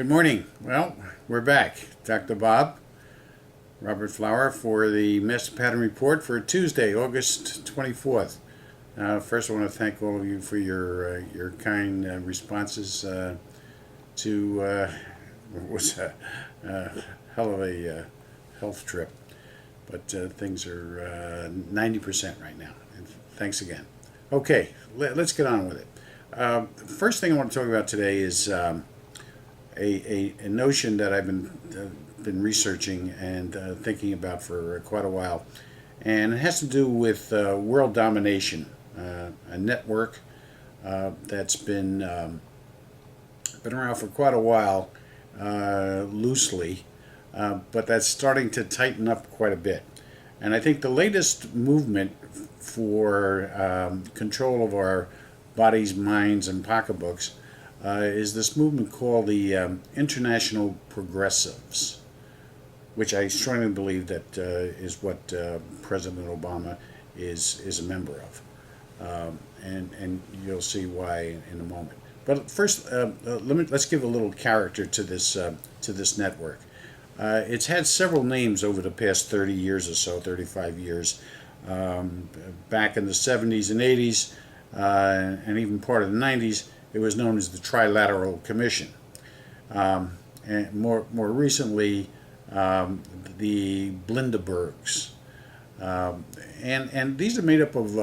Good morning. Well, we're back. Dr. Bob, Robert Flower for the Master Pattern Report for Tuesday, August 24th. First, I want to thank all of you for your kind responses to what was a hell of a health trip. But things are 90% right now. And thanks again. Okay, let's get on with it. First thing I want to talk about today is a notion that I've been researching and thinking about for quite a while, and it has to do with world domination, a network that's been around for quite a while, loosely, but that's starting to tighten up quite a bit. And I think the latest movement for control of our bodies, minds, and pocketbooks is this movement called the International Progressives, which I strongly believe that is what President Obama is a member of, and you'll see why in a moment. But first, let's give a little character to this network. It's had several names over the past 30 years or so, 35 years. Back in the 70s and 80s, and even part of the 90s, it was known as the Trilateral Commission. And more recently, the Blinderbergs. And these are made up of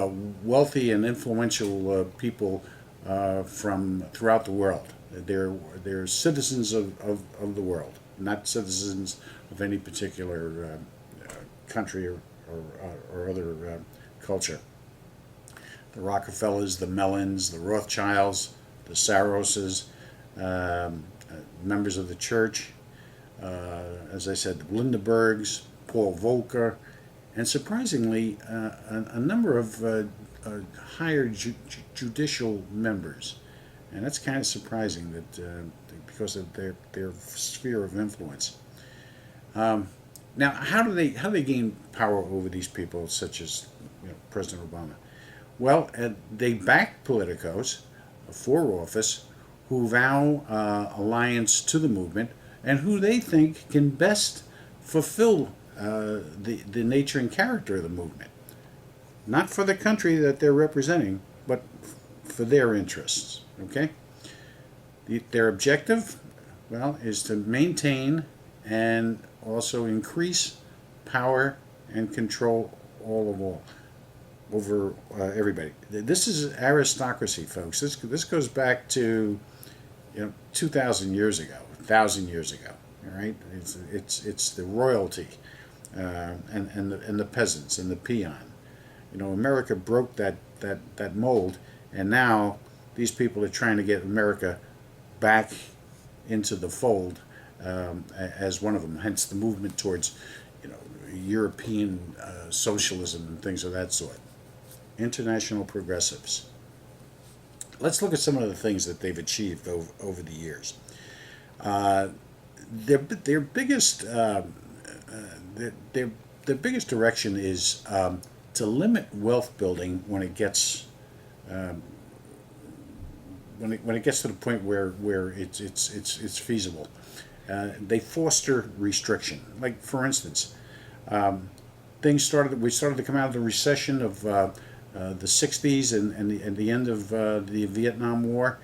wealthy and influential people from throughout the world. They're citizens of the world, not citizens of any particular country or other culture. The Rockefellers, the Mellons, the Rothschilds, the Saroses, members of the church, as I said, the Blinderbergs, Paul Volcker, and surprisingly, a number of higher judicial members. And that's kind of surprising that because of their sphere of influence. Now, how do they gain power over these people, such as President Obama? Well, they back politicos for office who vow alliance to the movement and who they think can best fulfill the nature and character of the movement. Not for the country that they're representing, but for their interests. Okay? Their objective, well, is to maintain and also increase power and control all over everybody. This is aristocracy, folks. This goes back to 2,000 years ago, 1,000 years ago. All right, it's the royalty and the peasants and the peon. America broke that mold, and now these people are trying to get America back into the fold as one of them. Hence the movement towards European socialism and things of that sort. International Progressives. Let's look at some of the things that they've achieved over the years. Their biggest direction is to limit wealth building when it gets when it gets to the point where it's feasible. They foster restriction. Like, for instance, we started to come out of the recession of the 60s and the end of the Vietnam War,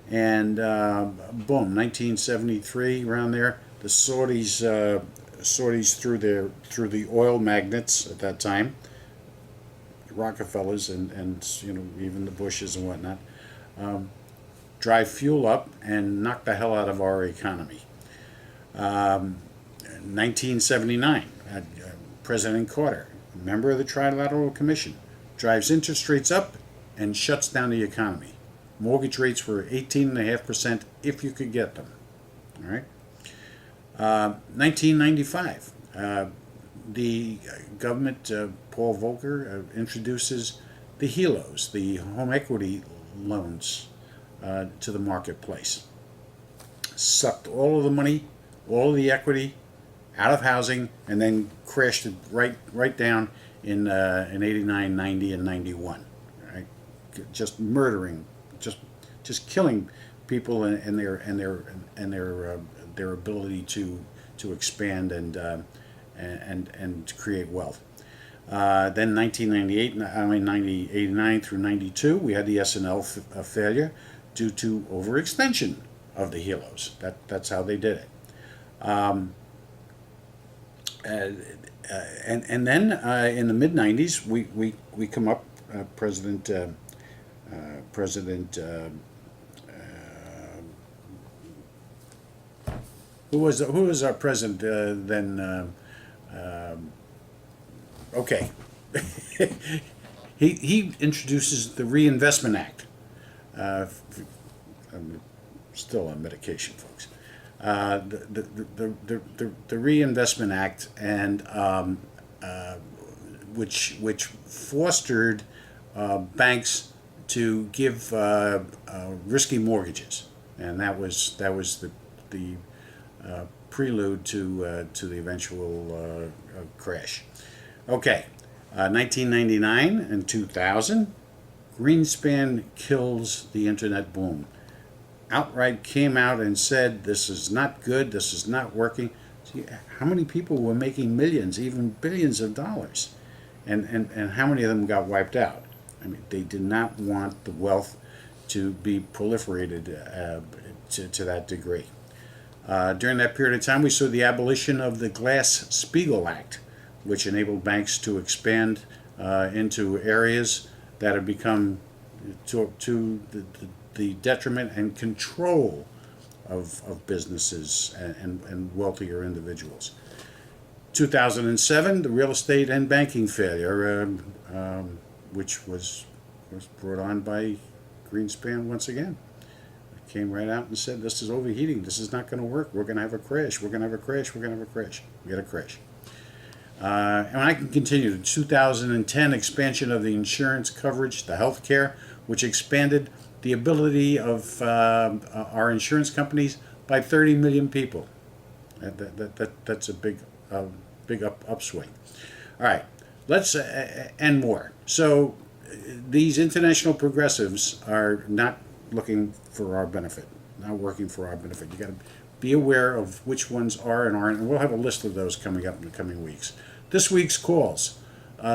and boom, 1973, around there, the Saudis through the oil magnates at that time, Rockefellers and even the Bushes and whatnot, drive fuel up and knock the hell out of our economy. 1979, President Carter, a member of the Trilateral Commission, drives interest rates up and shuts down the economy. Mortgage rates were 18.5% if you could get them. All right. 1995, the government, Paul Volcker, introduces the HELOs, the home equity loans, to the marketplace. Sucked all of the money, all of the equity out of housing, and then crashed it right down in 89, 90, and 91. Right? Just murdering, just killing people and their their ability to expand and create wealth. Then 1989 through 92, we had the S&L failure due to overextension of the helos. That's how they did it. And then in the mid 90s, we come up. President who was our president then? Okay, he introduces the Reinvestment Act. I'm still on medication, folks. The Reinvestment Act, and which fostered banks to give risky mortgages, and that was the prelude to the eventual crash. Okay, 1999 and 2000, Greenspan kills the internet boom. Outright came out and said, this is not good, this is not working. See, how many people were making millions, even billions of dollars? And how many of them got wiped out? I mean, they did not want the wealth to be proliferated to that degree. During that period of time, we saw the abolition of the Glass-Steagall Act, which enabled banks to expand into areas that have become to the detriment and control of businesses and wealthier individuals. 2007, the real estate and banking failure, which was brought on by Greenspan once again. It came right out and said, this is overheating, this is not going to work, we're going to have a crash, we're going to have a crash, we're going to have a crash. We had a crash. And I can continue. The 2010 expansion of the insurance coverage, the health care, which expanded the ability of our insurance companies by 30 million people. That's a big upswing. All right, let's end more. So these international progressives are not looking for our benefit, not working for our benefit. You got to be aware of which ones are and aren't, and we'll have a list of those coming up in the coming weeks. This week's calls.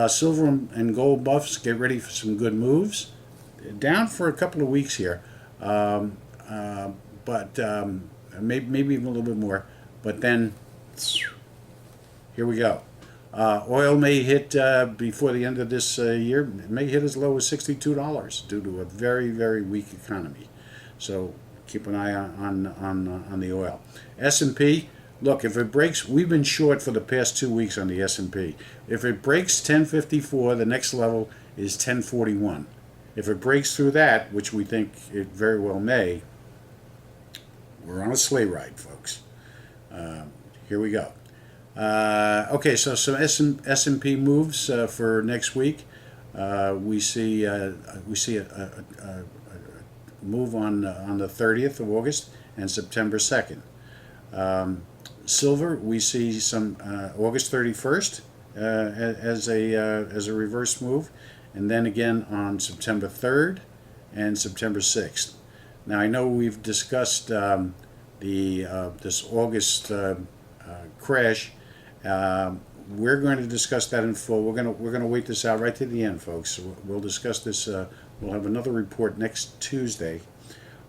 Silver and gold buffs, get ready for some good moves. Down for a couple of weeks here, but maybe even a little bit more. But then, here we go. Oil may hit before the end of this year. It may hit as low as $62 due to a very, very weak economy. So keep an eye on the oil. S&P. Look, if it breaks, we've been short for the past 2 weeks on the S&P. If it breaks 1054, the next level is 1041. If it breaks through that, which we think it very well may, we're on a sleigh ride, folks. Here we go. Okay, so some S&P moves for next week. We see a move on the 30th of August and September 2nd. Silver, we see some August 31st as a reverse move, and then again on September 3rd and September 6th. Now I know we've discussed this August crash. We're going to discuss that in full. We're going to wait this out right to the end, folks. So we'll discuss this. We'll have another report next Tuesday,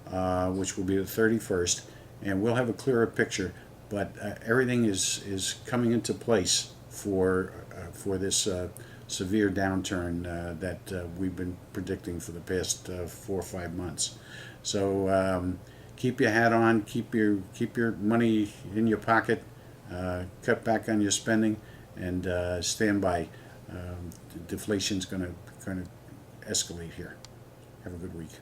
which will be the 31st, and we'll have a clearer picture. But everything is coming into place for this severe downturn that we've been predicting for the past 4 or 5 months. So keep your hat on, keep your money in your pocket, cut back on your spending, and stand by. Deflation's going to escalate here. Have a good week.